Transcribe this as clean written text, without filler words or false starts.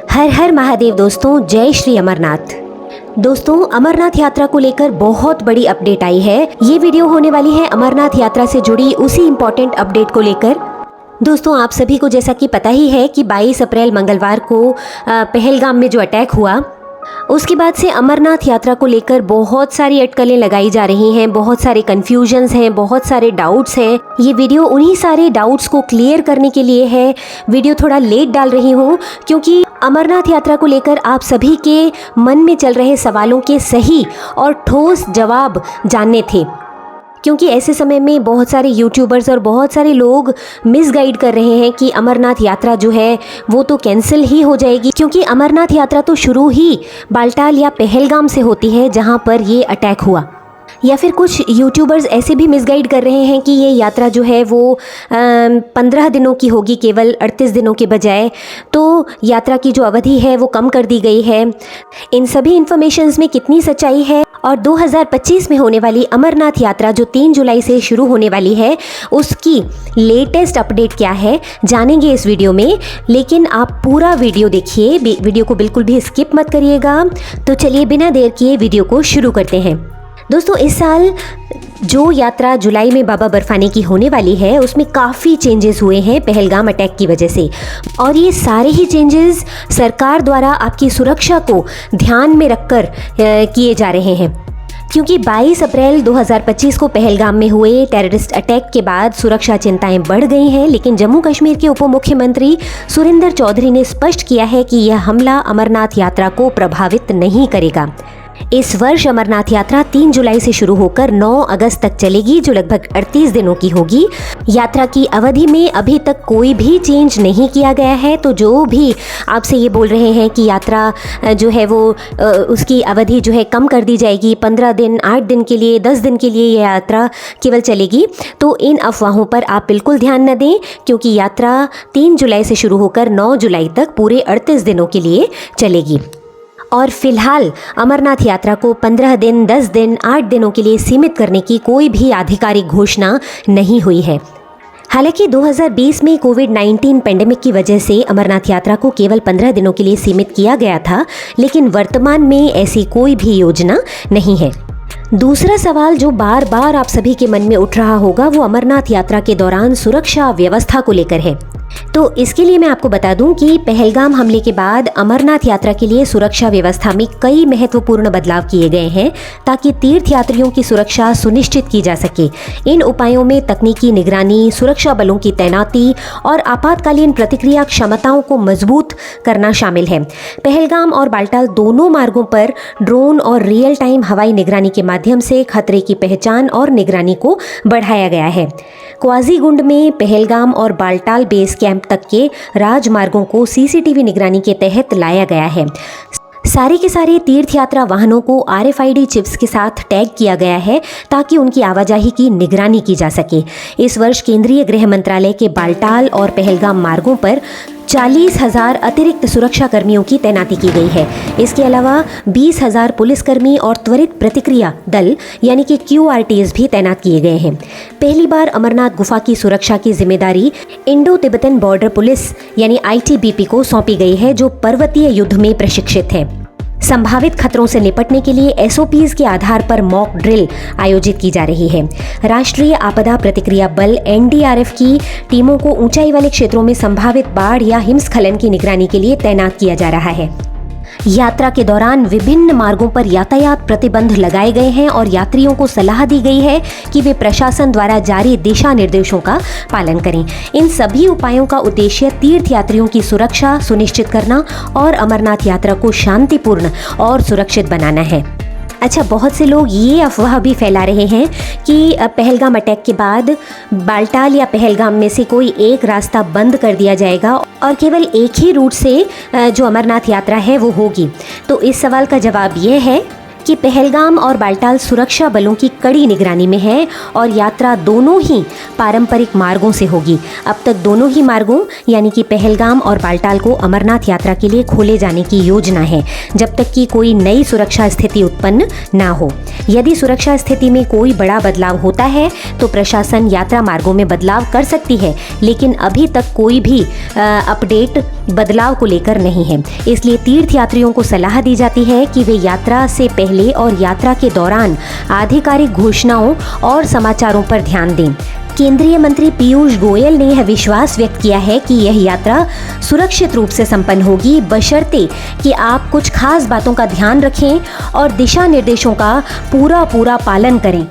हर हर महादेव दोस्तों, जय श्री अमरनाथ। दोस्तों, अमरनाथ यात्रा को लेकर बहुत बड़ी अपडेट आई है। ये वीडियो होने वाली है अमरनाथ यात्रा से जुड़ी उसी इम्पोर्टेंट अपडेट को लेकर। दोस्तों, आप सभी को जैसा कि पता ही है कि 22 अप्रैल मंगलवार को पहलगाम में जो अटैक हुआ, उसके बाद से अमरनाथ यात्रा को लेकर बहुत सारी अटकलें लगाई जा रही हैं, बहुत सारे कन्फ्यूजन्स हैं, बहुत सारे डाउट्स हैं। ये वीडियो उन्हीं सारे डाउट्स को क्लियर करने के लिए है। वीडियो थोड़ा लेट डाल रही हूँ क्योंकि अमरनाथ यात्रा को लेकर आप सभी के मन में चल रहे सवालों के सही और ठोस जवाब जानने थे, क्योंकि ऐसे समय में बहुत सारे यूट्यूबर्स और बहुत सारे लोग मिसगाइड कर रहे हैं कि अमरनाथ यात्रा जो है वो तो कैंसिल ही हो जाएगी, क्योंकि अमरनाथ यात्रा तो शुरू ही बाल्टाल या पहलगाम से होती है जहां पर ये अटैक हुआ। या फिर कुछ यूट्यूबर्स ऐसे भी मिसगाइड कर रहे हैं कि ये यात्रा जो है वो 15 दिनों की होगी, केवल 38 दिनों के बजाय। तो यात्रा की जो अवधि है वो कम कर दी गई है। इन सभी इन्फॉर्मेशंस में कितनी सच्चाई है और 2025 में होने वाली अमरनाथ यात्रा जो 3 जुलाई से शुरू होने वाली है, उसकी लेटेस्ट अपडेट क्या है, जानेंगे इस वीडियो में। लेकिन आप पूरा वीडियो देखिए, वीडियो को बिल्कुल भी स्किप मत करिएगा। तो चलिए बिना देर किए वीडियो को शुरू करते हैं। दोस्तों, इस साल जो यात्रा जुलाई में बाबा बर्फानी की होने वाली है, उसमें काफ़ी चेंजेस हुए हैं पहलगाम अटैक की वजह से, और ये सारे ही चेंजेस सरकार द्वारा आपकी सुरक्षा को ध्यान में रखकर किए जा रहे हैं। क्योंकि 22 अप्रैल 2025 को पहलगाम में हुए टेररिस्ट अटैक के बाद सुरक्षा चिंताएं बढ़ गई हैं, लेकिन जम्मू कश्मीर के उप मुख्यमंत्री सुरेंद्र चौधरी ने स्पष्ट किया है कि यह हमला अमरनाथ यात्रा को प्रभावित नहीं करेगा। इस वर्ष अमरनाथ यात्रा 3 जुलाई से शुरू होकर 9 अगस्त तक चलेगी, जो लगभग 38 दिनों की होगी। यात्रा की अवधि में अभी तक कोई भी चेंज नहीं किया गया है। तो जो भी आपसे ये बोल रहे हैं कि यात्रा जो है वो उसकी अवधि जो है कम कर दी जाएगी, 15 दिन, 8 दिन के लिए, 10 दिन के लिए ये यात्रा केवल चलेगी, तो इन अफवाहों पर आप बिल्कुल ध्यान न दें, क्योंकि यात्रा 3 जुलाई से शुरू होकर 9 जुलाई तक पूरे 38 दिनों के लिए चलेगी। और फिलहाल अमरनाथ यात्रा को 15 दिन, 10 दिन, 8 दिनों के लिए सीमित करने की कोई भी आधिकारिक घोषणा नहीं हुई है। हालांकि 2020 में कोविड-19 पेंडेमिक की वजह से अमरनाथ यात्रा को केवल 15 दिनों के लिए सीमित किया गया था, लेकिन वर्तमान में ऐसी कोई भी योजना नहीं है। दूसरा सवाल जो बार बार आप सभी के मन में उठ रहा होगा, वो अमरनाथ यात्रा के दौरान सुरक्षा व्यवस्था को लेकर है। तो इसके लिए मैं आपको बता दूं कि पहलगाम हमले के बाद अमरनाथ यात्रा के लिए सुरक्षा व्यवस्था में कई महत्वपूर्ण बदलाव किए गए हैं, ताकि तीर्थयात्रियों की सुरक्षा सुनिश्चित की जा सके। इन उपायों में तकनीकी निगरानी, सुरक्षा बलों की तैनाती और आपातकालीन प्रतिक्रिया क्षमताओं को मजबूत करना शामिल है। पहलगाम और बाल्टाल दोनों मार्गों पर ड्रोन और रियल टाइम हवाई निगरानी के माध्यम से खतरे की पहचान और निगरानी को बढ़ाया गया है। क्वाजीगुंड में पहलगाम और बाल्टाल बेस कैंप तक के राजमार्गों को सीसीटीवी निगरानी के तहत लाया गया है। सारे के सारे तीर्थयात्रा वाहनों को RFID चिप्स के साथ टैग किया गया है, ताकि उनकी आवाजाही की निगरानी की जा सके। इस वर्ष केंद्रीय गृह मंत्रालय के बाल्टाल और पहलगाम मार्गों पर 40,000 अतिरिक्त सुरक्षा कर्मियों की तैनाती की गई है। इसके अलावा 20,000 पुलिसकर्मी और त्वरित प्रतिक्रिया दल यानी कि QRTs भी तैनात किए गए हैं। पहली बार अमरनाथ गुफा की सुरक्षा की जिम्मेदारी इंडो तिब्बतन बॉर्डर पुलिस यानी ITBP को सौंपी गई है, जो पर्वतीय युद्ध में प्रशिक्षित है। संभावित खतरों से निपटने के लिए SOPs के आधार पर मॉक ड्रिल आयोजित की जा रही है। राष्ट्रीय आपदा प्रतिक्रिया बल NDRF की टीमों को ऊंचाई वाले क्षेत्रों में संभावित बाढ़ या हिमस्खलन की निगरानी के लिए तैनात किया जा रहा है। यात्रा के दौरान विभिन्न मार्गों पर यातायात प्रतिबंध लगाए गए हैं और यात्रियों को सलाह दी गई है कि वे प्रशासन द्वारा जारी दिशा निर्देशों का पालन करें। इन सभी उपायों का उद्देश्य तीर्थयात्रियों की सुरक्षा सुनिश्चित करना और अमरनाथ यात्रा को शांतिपूर्ण और सुरक्षित बनाना है। अच्छा, बहुत से लोग ये अफवाह भी फैला रहे हैं कि पहलगाम अटैक के बाद बाल्टाल या पहलगाम में से कोई एक रास्ता बंद कर दिया जाएगा और केवल एक ही रूट से जो अमरनाथ यात्रा है वो होगी। तो इस सवाल का जवाब ये है कि पहलगाम और बाल्टाल सुरक्षा बलों की कड़ी निगरानी में है और यात्रा दोनों ही पारंपरिक मार्गों से होगी। अब तक दोनों ही मार्गों यानी कि पहलगाम और बाल्टाल को अमरनाथ यात्रा के लिए खोले जाने की योजना है, जब तक कि कोई नई सुरक्षा स्थिति उत्पन्न ना हो। यदि सुरक्षा स्थिति में कोई बड़ा बदलाव होता है तो प्रशासन यात्रा मार्गों में बदलाव कर सकती है, लेकिन अभी तक कोई भी अपडेट बदलाव को लेकर नहीं है। इसलिए तीर्थ यात्रियों को सलाह दी जाती है कि वे यात्रा से पहले और यात्रा के दौरान आधिकारिक घोषणाओं और समाचारों पर ध्यान दें। केंद्रीय मंत्री पीयूष गोयल ने यह विश्वास व्यक्त किया है कि यह यात्रा सुरक्षित रूप से संपन्न होगी, बशर्ते कि आप कुछ खास बातों का ध्यान रखें और दिशा निर्देशों का पूरा पालन करें।